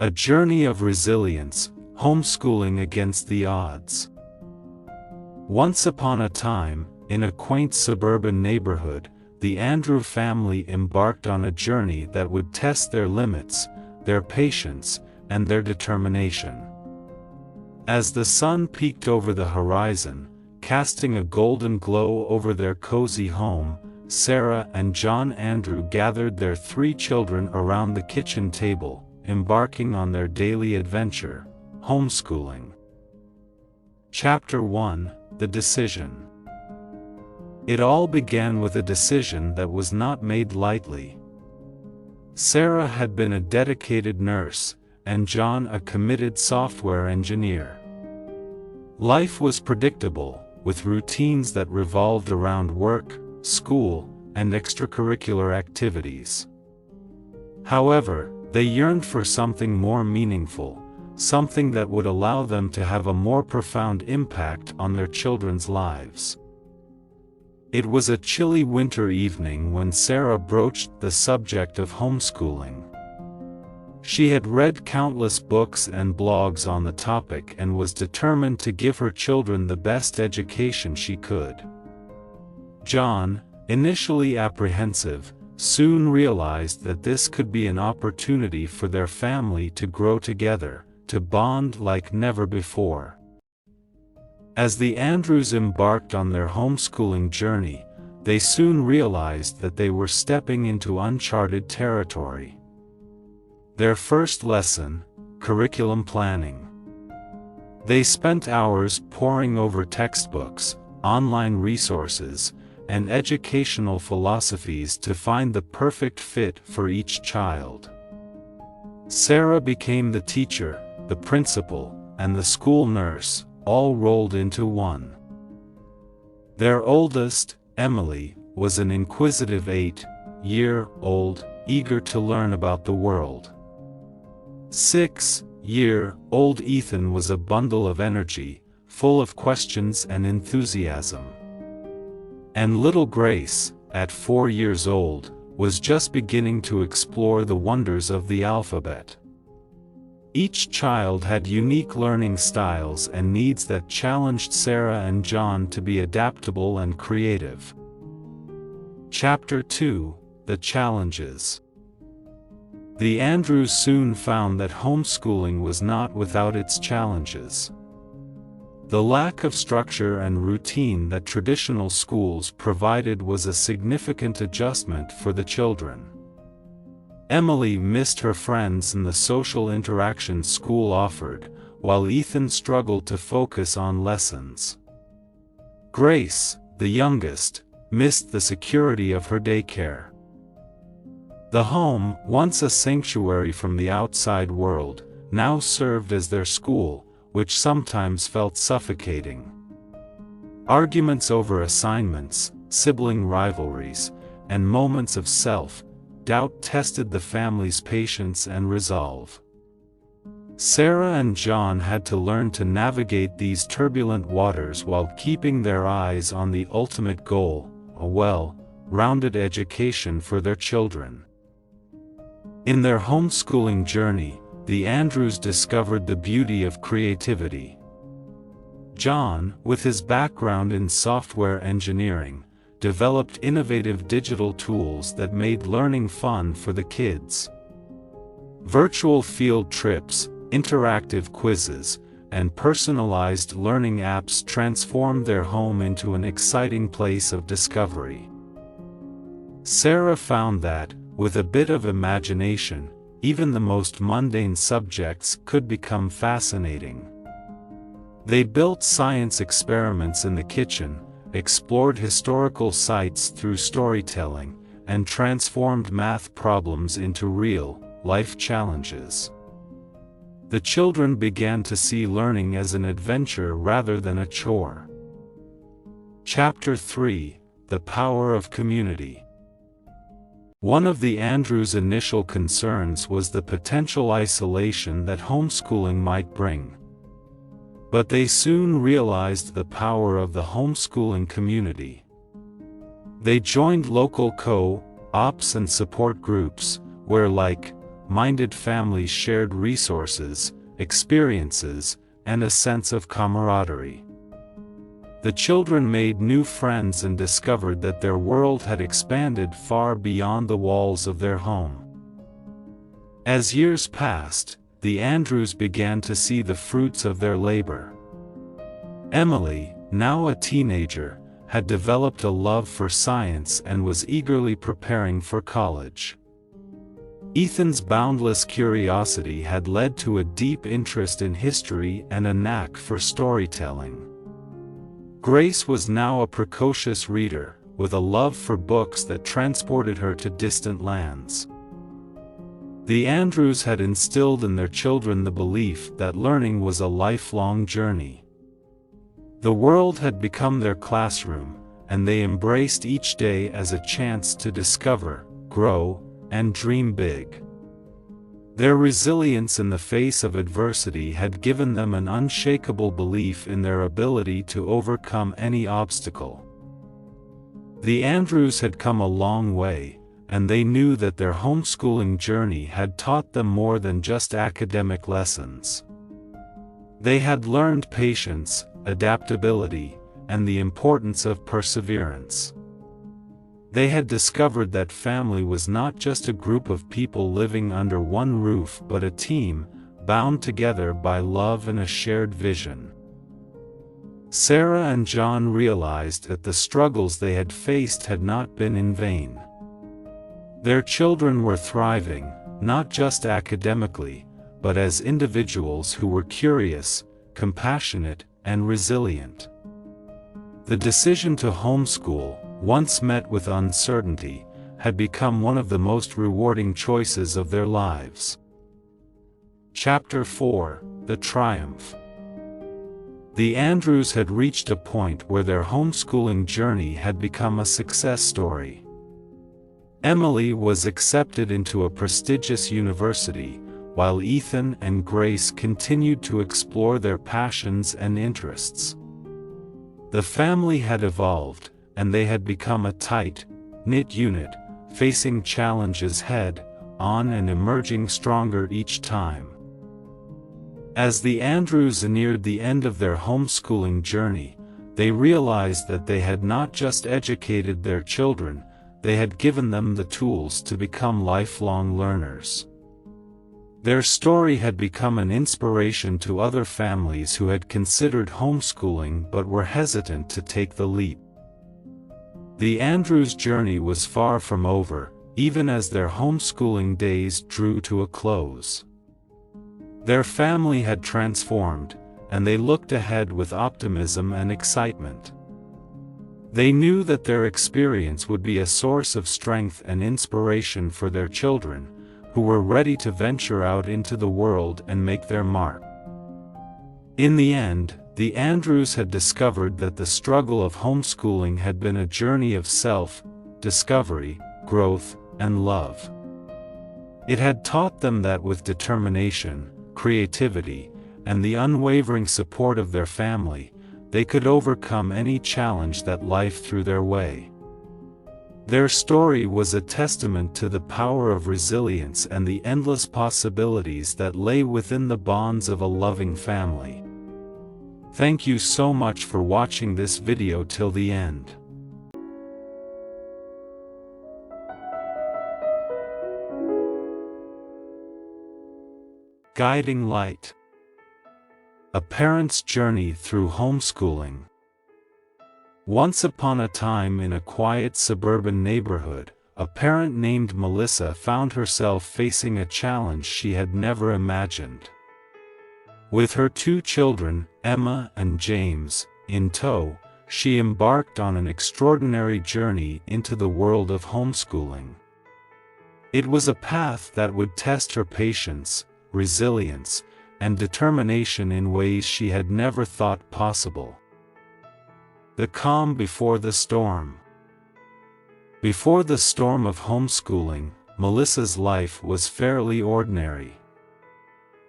A journey of resilience, homeschooling against the odds. Once upon a time, in a quaint suburban neighborhood, the Andrew family embarked on a journey that would test their limits, their patience, and their determination. As the sun peeked over the horizon, casting a golden glow over their cozy home, Sarah and John Andrew gathered their 3 children around the kitchen table, embarking on their daily adventure, homeschooling. Chapter 1: The Decision. It all began with a decision that was not made lightly. Sarah had been a dedicated nurse, and John a committed software engineer. Life was predictable, with routines that revolved around work, school, and extracurricular activities. However, they yearned for something more meaningful, something that would allow them to have a more profound impact on their children's lives. It was a chilly winter evening when Sarah broached the subject of homeschooling. She had read countless books and blogs on the topic and was determined to give her children the best education she could. John, initially apprehensive, soon realized that this could be an opportunity for their family to grow together, to bond like never before. As the Andrews embarked on their homeschooling journey, they soon realized that they were stepping into uncharted territory. Their first lesson: curriculum planning. They spent hours poring over textbooks, online resources, and educational philosophies to find the perfect fit for each child. Sarah became the teacher, the principal, and the school nurse, all rolled into one. Their oldest, Emily, was an inquisitive 8-year-old, eager to learn about the world. 6-year-old Ethan was a bundle of energy, full of questions and enthusiasm. And little Grace, at 4 years old, was just beginning to explore the wonders of the alphabet. Each child had unique learning styles and needs that challenged Sarah and John to be adaptable and creative. Chapter 2: The Challenges. The Andrews soon found that homeschooling was not without its challenges. The lack of structure and routine that traditional schools provided was a significant adjustment for the children. Emily missed her friends and the social interaction school offered, while Ethan struggled to focus on lessons. Grace, the youngest, missed the security of her daycare. The home, once a sanctuary from the outside world, now served as their school, which sometimes felt suffocating. Arguments over assignments, sibling rivalries, and moments of self-doubt tested the family's patience and resolve. Sarah and John had to learn to navigate these turbulent waters while keeping their eyes on the ultimate goal: a well-rounded education for their children. In their homeschooling journey, the Andrews discovered the beauty of creativity. John, with his background in software engineering, developed innovative digital tools that made learning fun for the kids. Virtual field trips, interactive quizzes, and personalized learning apps transformed their home into an exciting place of discovery. Sarah found that, with a bit of imagination, even the most mundane subjects could become fascinating. They built science experiments in the kitchen, explored historical sites through storytelling, and transformed math problems into real-life challenges. The children began to see learning as an adventure rather than a chore. Chapter 3: The Power of Community. One of the Andrews' initial concerns was the potential isolation that homeschooling might bring. But they soon realized the power of the homeschooling community. They joined local co-ops and support groups, where like minded families shared resources, experiences, and a sense of camaraderie. The children made new friends and discovered that their world had expanded far beyond the walls of their home. As years passed, the Andrews began to see the fruits of their labor. Emily, now a teenager, had developed a love for science and was eagerly preparing for college. Ethan's boundless curiosity had led to a deep interest in history and a knack for storytelling. Grace was now a precocious reader, with a love for books that transported her to distant lands. The Andrews had instilled in their children the belief that learning was a lifelong journey. The world had become their classroom, and they embraced each day as a chance to discover, grow, and dream big. Their resilience in the face of adversity had given them an unshakable belief in their ability to overcome any obstacle. The Andrews had come a long way, and they knew that their homeschooling journey had taught them more than just academic lessons. They had learned patience, adaptability, and the importance of perseverance. They had discovered that family was not just a group of people living under one roof but a team, bound together by love and a shared vision. Sarah and John realized that the struggles they had faced had not been in vain. Their children were thriving, not just academically, but as individuals who were curious, compassionate, and resilient. The decision to homeschool, once met with uncertainty, had become one of the most rewarding choices of their lives. Chapter 4: The Triumph. The Andrews had reached a point where their homeschooling journey had become a success story. Emily was accepted into a prestigious university, while Ethan and Grace continued to explore their passions and interests. The family had evolved, and they had become a tight-knit unit, facing challenges head-on and emerging stronger each time. As the Andrews neared the end of their homeschooling journey, they realized that they had not just educated their children, they had given them the tools to become lifelong learners. Their story had become an inspiration to other families who had considered homeschooling but were hesitant to take the leap. The Andrews' journey was far from over, even as their homeschooling days drew to a close. Their family had transformed, and they looked ahead with optimism and excitement. They knew that their experience would be a source of strength and inspiration for their children, who were ready to venture out into the world and make their mark. In the end, the Andrews had discovered that the struggle of homeschooling had been a journey of self-discovery, growth, and love. It had taught them that with determination, creativity, and the unwavering support of their family, they could overcome any challenge that life threw their way. Their story was a testament to the power of resilience and the endless possibilities that lay within the bonds of a loving family. Thank you so much for watching this video till the end. Guiding Light. A Parent's Journey Through Homeschooling. Once upon a time in a quiet suburban neighborhood, a parent named Melissa found herself facing a challenge she had never imagined. With her two children, Emma and James, in tow, she embarked on an extraordinary journey into the world of homeschooling. It was a path that would test her patience, resilience, and determination in ways she had never thought possible. The calm before the storm. Before the storm of homeschooling, Melissa's life was fairly ordinary.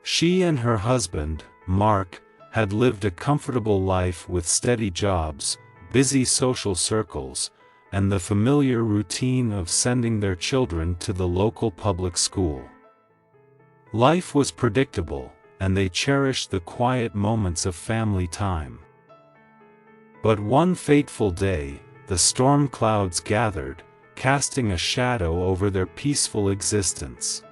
She and her husband, Mark, had lived a comfortable life with steady jobs, busy social circles, and the familiar routine of sending their children to the local public school. Life was predictable, and they cherished the quiet moments of family time. But one fateful day, the storm clouds gathered, casting a shadow over their peaceful existence.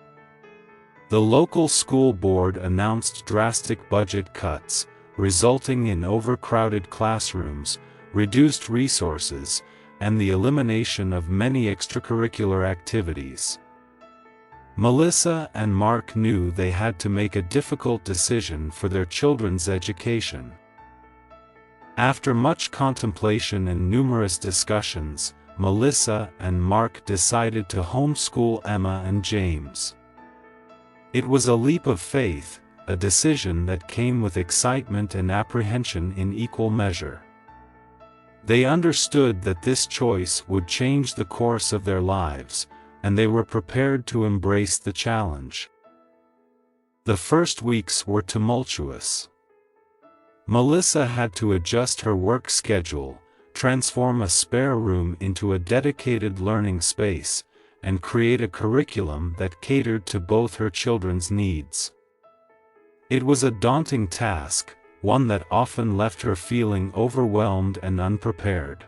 The local school board announced drastic budget cuts, resulting in overcrowded classrooms, reduced resources, and the elimination of many extracurricular activities. Melissa and Mark knew they had to make a difficult decision for their children's education. After much contemplation and numerous discussions, Melissa and Mark decided to homeschool Emma and James. It was a leap of faith, a decision that came with excitement and apprehension in equal measure. They understood that this choice would change the course of their lives, and they were prepared to embrace the challenge. The first weeks were tumultuous. Melissa had to adjust her work schedule, transform a spare room into a dedicated learning space, and create a curriculum that catered to both her children's needs. It was a daunting task, one that often left her feeling overwhelmed and unprepared.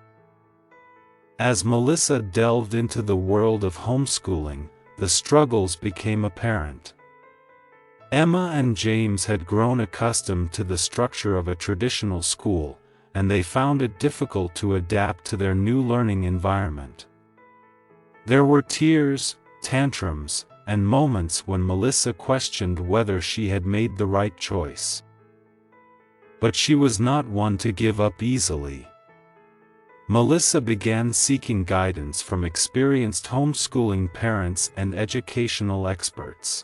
As Melissa delved into the world of homeschooling, the struggles became apparent. Emma and James had grown accustomed to the structure of a traditional school, and they found it difficult to adapt to their new learning environment. There were tears, tantrums, and moments when Melissa questioned whether she had made the right choice. But she was not one to give up easily. Melissa began seeking guidance from experienced homeschooling parents and educational experts.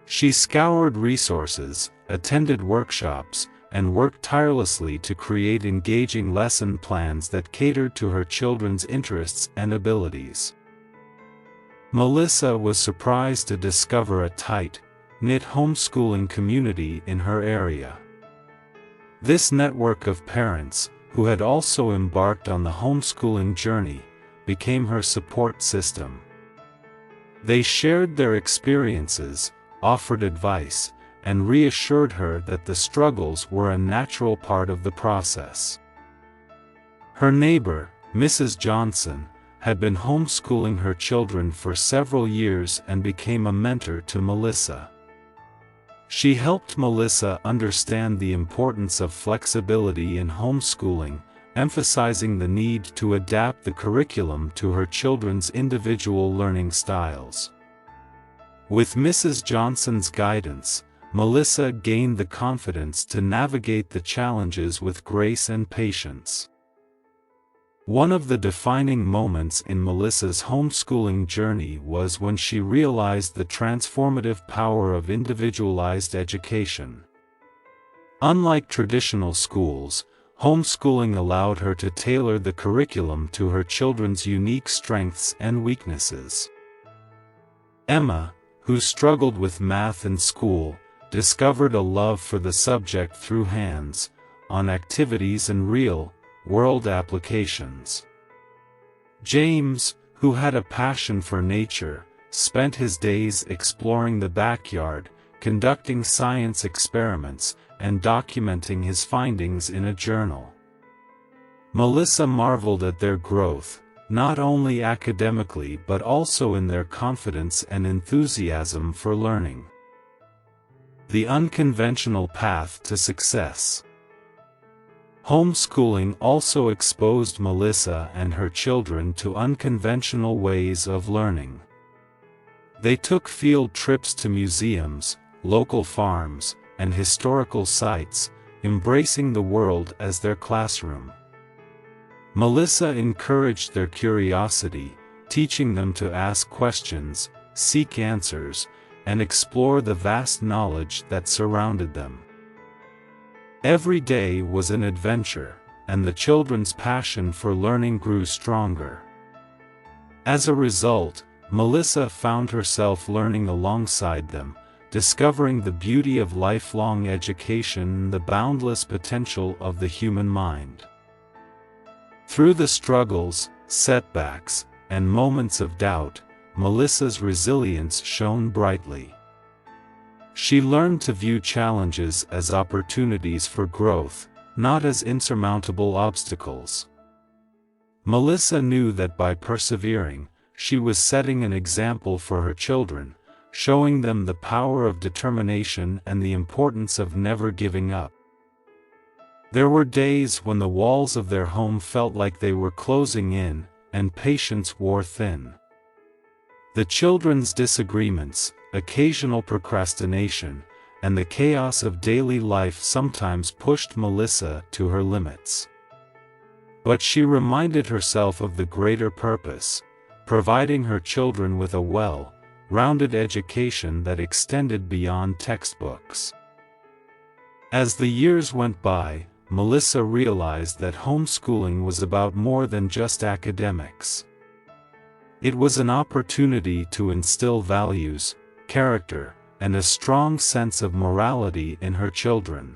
She scoured resources, attended workshops, and worked tirelessly to create engaging lesson plans that catered to her children's interests and abilities. Melissa was surprised to discover a tight-knit homeschooling community in her area. This network of parents, who had also embarked on the homeschooling journey, became her support system. They shared their experiences, offered advice, and reassured her that the struggles were a natural part of the process. Her neighbor, Mrs. Johnson, had been homeschooling her children for several years and became a mentor to Melissa. She helped Melissa understand the importance of flexibility in homeschooling, emphasizing the need to adapt the curriculum to her children's individual learning styles. With Mrs. Johnson's guidance, Melissa gained the confidence to navigate the challenges with grace and patience. One of the defining moments in Melissa's homeschooling journey was when she realized the transformative power of individualized education. Unlike traditional schools, homeschooling allowed her to tailor the curriculum to her children's unique strengths and weaknesses. Emma, who struggled with math in school, discovered a love for the subject through hands-on activities and real-world applications. James, who had a passion for nature, spent his days exploring the backyard, conducting science experiments, and documenting his findings in a journal. Melissa marveled at their growth, not only academically but also in their confidence and enthusiasm for learning. The unconventional path to success. Homeschooling also exposed Melissa and her children to unconventional ways of learning. They took field trips to museums, local farms, and historical sites, embracing the world as their classroom. Melissa encouraged their curiosity, teaching them to ask questions, seek answers, and explore the vast knowledge that surrounded them. Every day was an adventure, and the children's passion for learning grew stronger. As a result, Melissa found herself learning alongside them, discovering the beauty of lifelong education and the boundless potential of the human mind. Through the struggles, setbacks, and moments of doubt, Melissa's resilience shone brightly. She learned to view challenges as opportunities for growth, not as insurmountable obstacles. Melissa knew that by persevering, she was setting an example for her children, showing them the power of determination and the importance of never giving up. There were days when the walls of their home felt like they were closing in, and patience wore thin. The children's disagreements, occasional procrastination, and the chaos of daily life sometimes pushed Melissa to her limits. But she reminded herself of the greater purpose, providing her children with a well-rounded education that extended beyond textbooks. As the years went by, Melissa realized that homeschooling was about more than just academics. It was an opportunity to instill values, character, and a strong sense of morality in her children.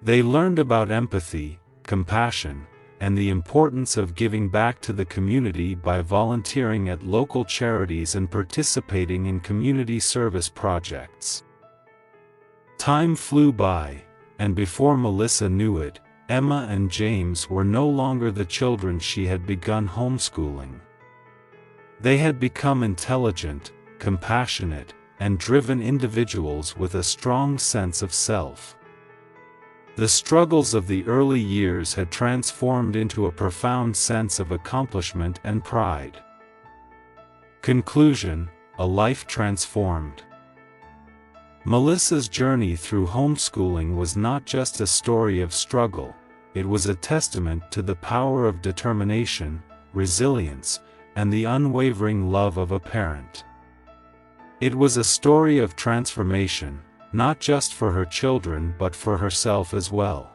They learned about empathy, compassion, and the importance of giving back to the community by volunteering at local charities and participating in community service projects. Time flew by, and before Melissa knew it, Emma and James were no longer the children she had begun homeschooling. They had become intelligent, compassionate, and driven individuals with a strong sense of self. The struggles of the early years had transformed into a profound sense of accomplishment and pride. Conclusion: a life transformed. Melissa's journey through homeschooling was not just a story of struggle, it was a testament to the power of determination, resilience, and the unwavering love of a parent. It was a story of transformation, not just for her children but for herself as well.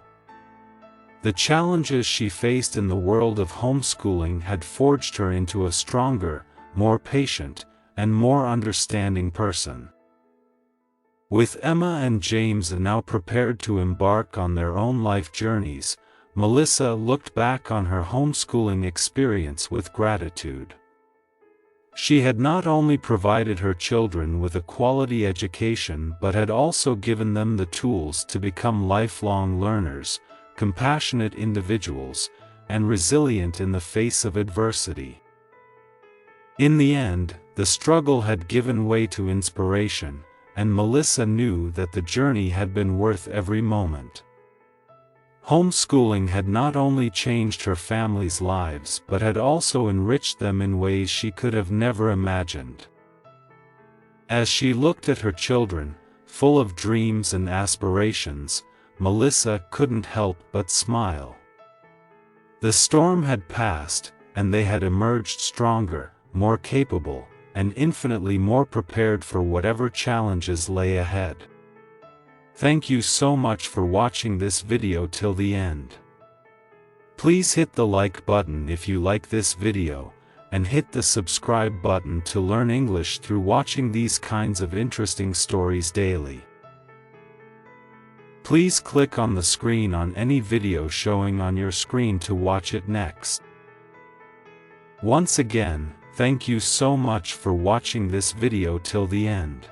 The challenges she faced in the world of homeschooling had forged her into a stronger, more patient, and more understanding person. With Emma and James now prepared to embark on their own life journeys, Melissa looked back on her homeschooling experience with gratitude. She had not only provided her children with a quality education but had also given them the tools to become lifelong learners, compassionate individuals, and resilient in the face of adversity. In the end, the struggle had given way to inspiration, and Melissa knew that the journey had been worth every moment. Homeschooling had not only changed her family's lives but had also enriched them in ways she could have never imagined. As she looked at her children, full of dreams and aspirations, Melissa couldn't help but smile. The storm had passed, and they had emerged stronger, more capable, and infinitely more prepared for whatever challenges lay ahead. Thank you so much for watching this video till the end. Please hit the like button if you like this video, and hit the subscribe button to learn English through watching these kinds of interesting stories daily. Please click on the screen on any video showing on your screen to watch it next. Once again, thank you so much for watching this video till the end.